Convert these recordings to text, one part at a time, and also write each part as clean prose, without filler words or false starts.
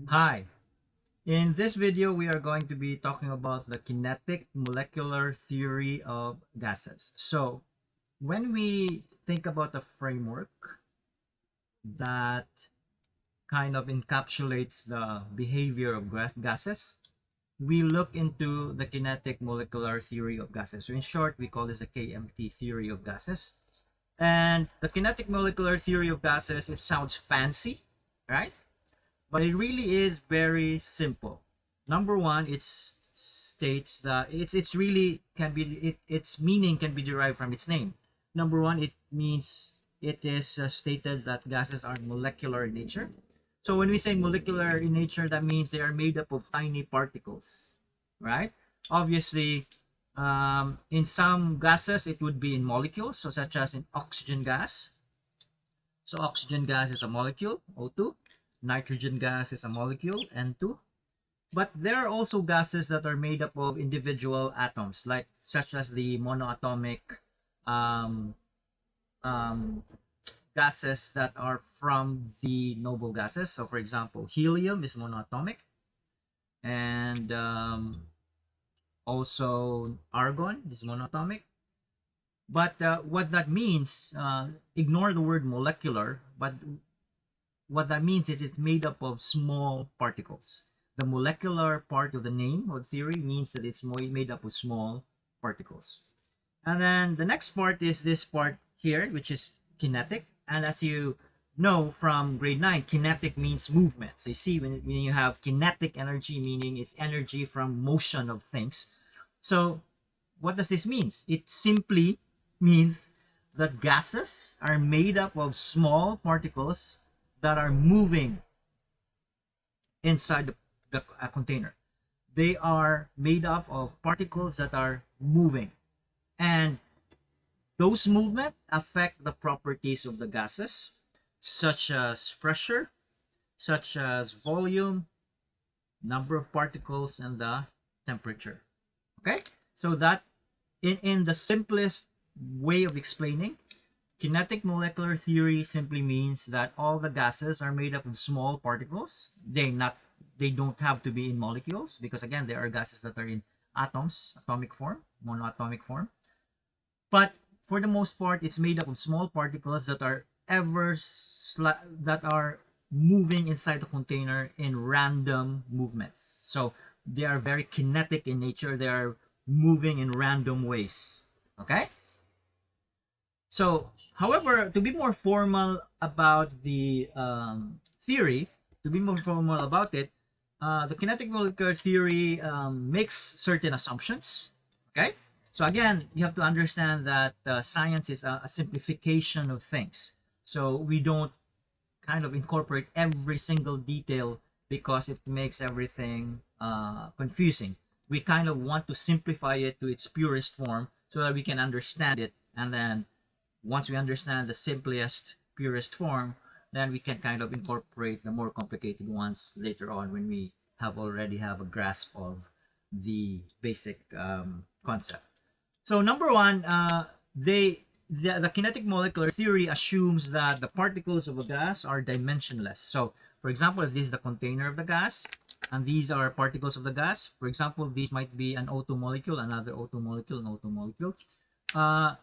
Hi, in this video we are going to be talking about the kinetic molecular theory of gases. So when we think about a framework that kind of encapsulates the behavior of gases, we look into the kinetic molecular theory of gases. So in short, we call this the KMT theory of gases. And the kinetic molecular theory of gases, it sounds fancy, right? But it really is very simple. Number one, it states that it's really can be its meaning can be derived from its name. Number one, it means it is stated that gases are molecular in nature. So when we say molecular in nature, that means they are made up of tiny particles, right? Obviously, in some gases, it would be in molecules, so such as in oxygen gas. So oxygen gas is a molecule, O2. Nitrogen gas is a molecule, N2. But there are also gases that are made up of individual atoms, like such as the monoatomic um, um, gases that are from the noble gases. So, for example, helium is monoatomic, and also argon is monoatomic. But what that means, ignore the word molecular, but what that means is it's made up of small particles. The molecular part of the name or theory means that it's made up of small particles. And then the next part is this part here, which is kinetic. And as you know from grade 9, kinetic means movement. So you see when you have kinetic energy, meaning it's energy from motion of things. So what does this mean? It simply means that gases are made up of small particles that are moving inside the container. They are made up of particles that are moving. And those movements affect the properties of the gases, such as pressure, such as volume, number of particles, and the temperature. Okay? So that in the simplest way of explaining, kinetic molecular theory simply means that all the gases are made up of small particles. They don't have to be in molecules because again there are gases that are in atoms, atomic form, monoatomic form. But for the most part, it's made up of small particles that are that are moving inside the container in random movements. So they are very kinetic in nature. They are moving in random ways. Okay? So, however, to be more formal about the theory, to be more formal about it, the kinetic molecular theory makes certain assumptions. Okay, so again, you have to understand that science is a simplification of things. So we don't kind of incorporate every single detail because it makes everything confusing. We kind of want to simplify it to its purest form so that we can understand it, and then once we understand the simplest, purest form, then we can kind of incorporate the more complicated ones later on when we already have a grasp of the basic concept. So number one, the kinetic molecular theory assumes that the particles of a gas are dimensionless. So for example, if this is the container of the gas, and these are particles of the gas, for example, these might be an O2 molecule, another O2 molecule, an O2 molecule. Uh,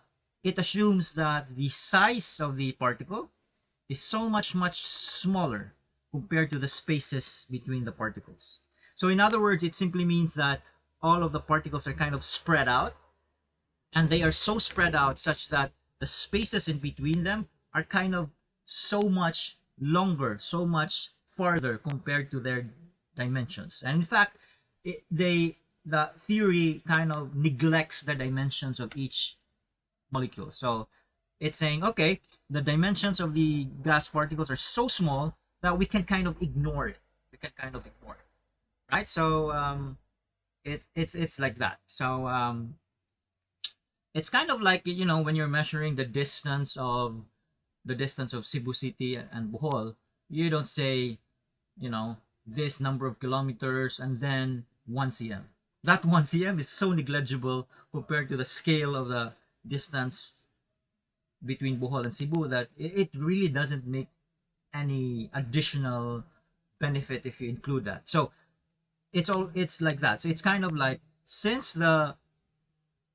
it assumes that the size of the particle is so much smaller compared to the spaces between the particles. So in other words, it simply means that all of the particles are kind of spread out, and they are so spread out such that the spaces in between them are kind of so much longer, so much farther compared to their dimensions. And in fact, the theory kind of neglects the dimensions of each molecule. So it's saying, okay, the dimensions of the gas particles are so small that we can kind of ignore it. We can kind of ignore it, right? So it's like that. So it's kind of like when you're measuring the distance of Cebu City and Bohol, you don't say this number of kilometers and then 1 cm. That 1 cm is so negligible compared to the scale of the distance between Bohol and Cebu that it really doesn't make any additional benefit if you include that. So it's like that. So it's kind of like, since the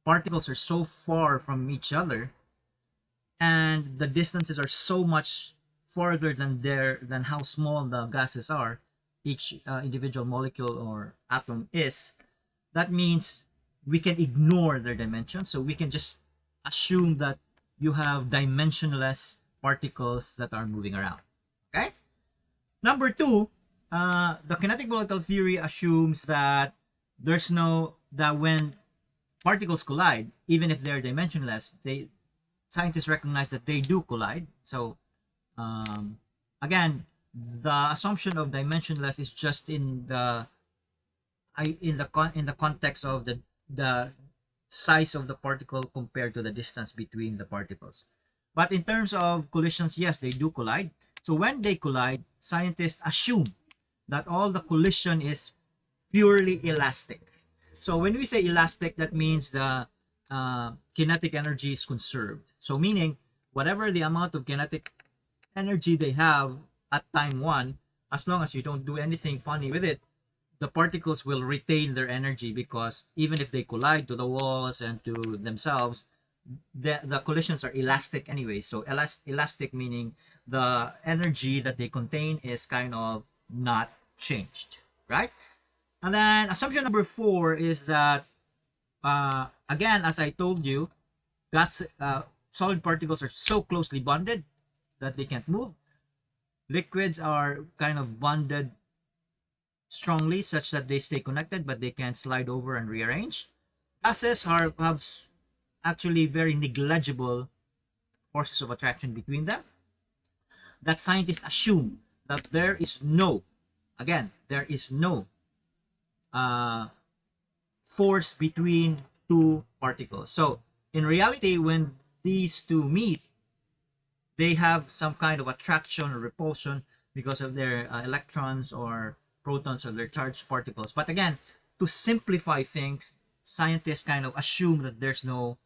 particles are so far from each other and the distances are so much farther than how small the gases are, each individual molecule or atom is, that means we can ignore their dimension. So we can just assume that you have dimensionless particles that are moving around. Okay. Number two, the kinetic volatile theory assumes that that when particles collide, even if they're dimensionless, scientists recognize that they do collide. So again, the assumption of dimensionless is just in the context of the size of the particle compared to the distance between the particles. But in terms of collisions, yes, they do collide. So when they collide, scientists assume that all the collision is purely elastic. So when we say elastic, that means the kinetic energy is conserved. So meaning, whatever the amount of kinetic energy they have at time one, as long as you don't do anything funny with it, the particles will retain their energy, because even if they collide to the walls and to themselves, the collisions are elastic anyway. So elastic meaning the energy that they contain is kind of not changed, right? And then assumption number 4 is that, again, as I told you, solid particles are so closely bonded that they can't move. Liquids are kind of bonded strongly such that they stay connected, but they can't slide over and rearrange. Gases have actually very negligible forces of attraction between them, that scientists assume that there is no uh, force between two particles. So in reality, when these two meet, they have some kind of attraction or repulsion because of their electrons or protons or their charged particles. But again, to simplify things, scientists kind of assume that there's no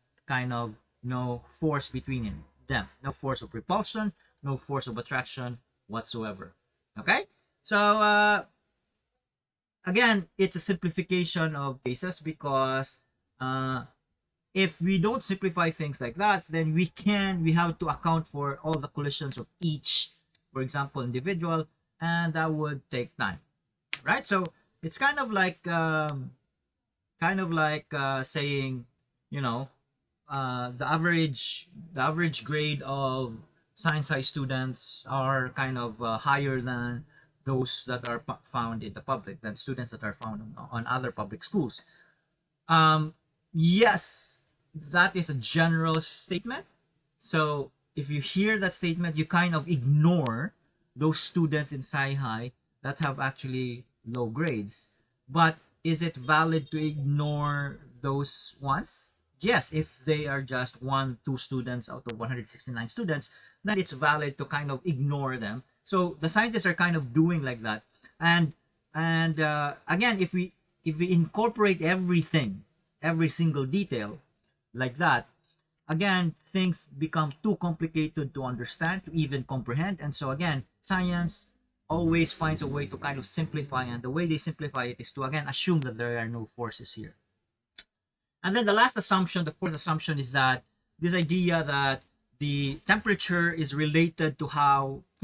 force between them, no force of repulsion, no force of attraction whatsoever. Okay, so again, it's a simplification of cases, because if we don't simplify things like that, then we have to account for all the collisions of each, for example, individual, and that would take time, right? So it's kind of like saying, you know, the average grade of science high students are kind of higher than those that are found in the public, than students that are found on other public schools. um yes, that is a general statement. So if you hear that statement, you kind of ignore those students in sci-high that have actually low grades. But is it valid to ignore those ones? Yes, if they are just 1, 2 students out of 169 students, then it's valid to kind of ignore them. So the scientists are kind of doing like that. And again, if we incorporate everything, every single detail like that, again, things become too complicated to understand, to even comprehend. And so again, science always finds a way to kind of simplify, and the way they simplify it is to again assume that there are no forces here. And then the last assumption, the fourth assumption, is that this idea that the temperature is related to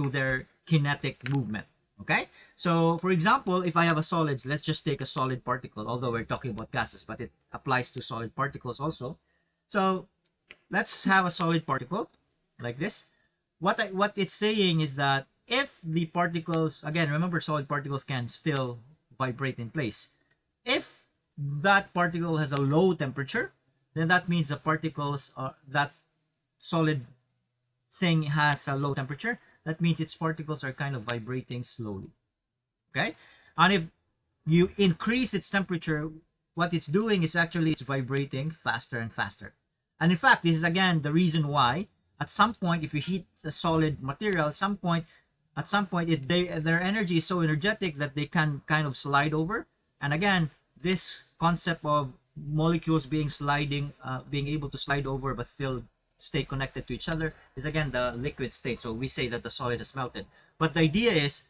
their kinetic movement. Okay, so for example, if I have a solid, let's just take a solid particle, although we're talking about gases, but it applies to solid particles also. So let's have a solid particle like this. What it's saying is that if the particles, again, remember, solid particles can still vibrate in place. If that particle has a low temperature, then that means the particles that solid thing has a low temperature. That means its particles are kind of vibrating slowly. Okay, and if you increase its temperature, what it's doing is actually it's vibrating faster and faster. And in fact, this is again the reason why at some point, if you heat a solid material, at some point their energy is so energetic that they can kind of slide over. And again, this concept of molecules being able to slide over but still stay connected to each other is again the liquid state. So we say that the solid has melted. But the idea is,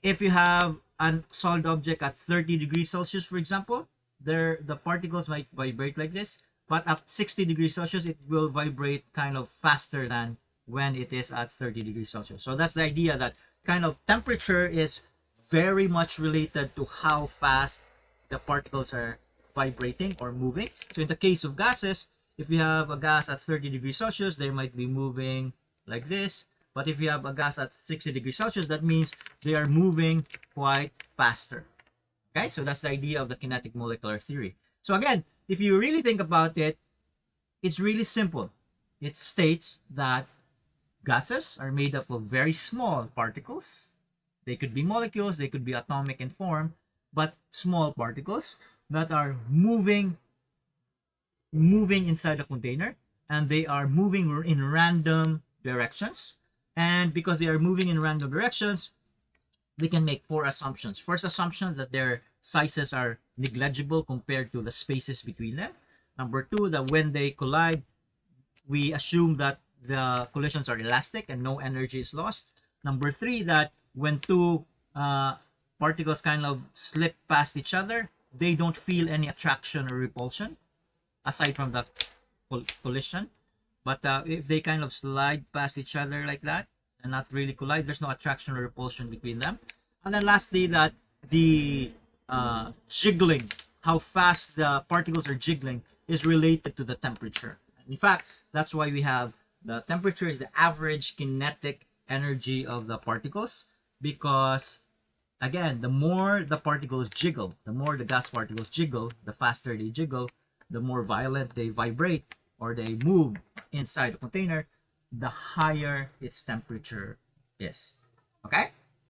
If you have a solid object at 30 degrees Celsius, for example, the particles might vibrate like this, but at 60 degrees Celsius, it will vibrate kind of faster than when it is at 30 degrees Celsius. So that's the idea, that kind of temperature is very much related to how fast the particles are vibrating or moving. So in the case of gases, if you have a gas at 30 degrees Celsius, they might be moving like this. But if you have a gas at 60 degrees Celsius, that means they are moving quite faster. Okay, so that's the idea of the kinetic molecular theory. So again, if you really think about it, it's really simple. It states that gases are made up of very small particles. They could be molecules, they could be atomic in form, but small particles that are moving inside a container, and they are moving in random directions. And because they are moving in random directions, we can make four assumptions. First assumption, that their sizes are negligible compared to the spaces between them. Number two, that when they collide, we assume that the collisions are elastic and no energy is lost. Number three, that when two particles kind of slip past each other, they don't feel any attraction or repulsion aside from the collision. But if they kind of slide past each other like that and not really collide, there's no attraction or repulsion between them. And then lastly, that the jiggling, how fast the particles are jiggling, is related to the temperature. In fact, that's why we have the temperature is the average kinetic energy of the particles, because again, the more the particles jiggle, the more the gas particles jiggle, the faster they jiggle, the more violent they vibrate or they move inside the container, the higher its temperature is. Okay?